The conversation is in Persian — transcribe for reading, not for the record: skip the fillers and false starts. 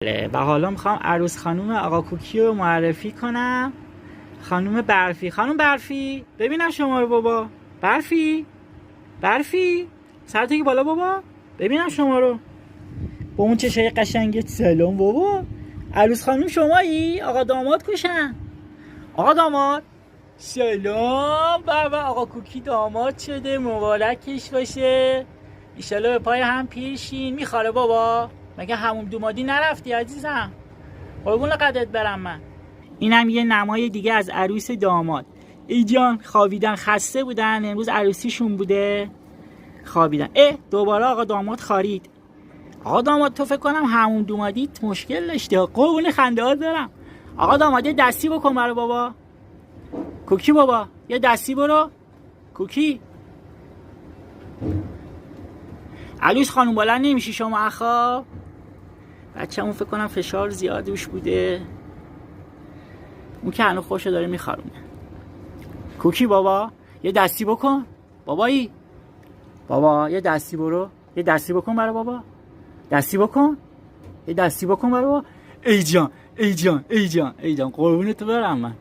و حالا میخوام عروس خانوم آقا کوکی رو معرفی کنم. خانوم برفی. خانوم برفی ببینم شما رو بابا. برفی سرتو که بالا بابا، ببینم شما رو با اون چشای قشنگت. سلام بابا، عروس خانوم شمایی؟ آقا داماد کشن. آقا داماد سلام. بابا آقا کوکی داماد شده، مبارکش باشه. ایشالا به پای هم پیرشین. میخواره بابا؟ مگه هموم دومادی نرفتی عزیزم؟ قربون قدرت برم من. اینم یه نمای دیگه از عروس داماد. ای جان خوابیدن، خسته بودن، امروز عروسیشون بوده خوابیدن. دوباره آقا داماد خارید. آقا داماد تو فکر کنم هموم دومادیت مشکل داشته. قربون خنده ها دارم. آقا داماد یه دستی بکن برای بابا کوکی. بابا یه دستی برو کوکی. عروس خانوم بلند نمیشی شما اخا؟ بچه‌مون فکر کنم فشار زیاد روش بوده، اون که هنو خوشو داره میخارونه. کوکی بابا یه دستی بکن. بابایی بابا یه دستی برو، یه دستی بکن برای بابا. دستی بکن، یه دستی بکن برای بابا. ای جان قربونت برم من.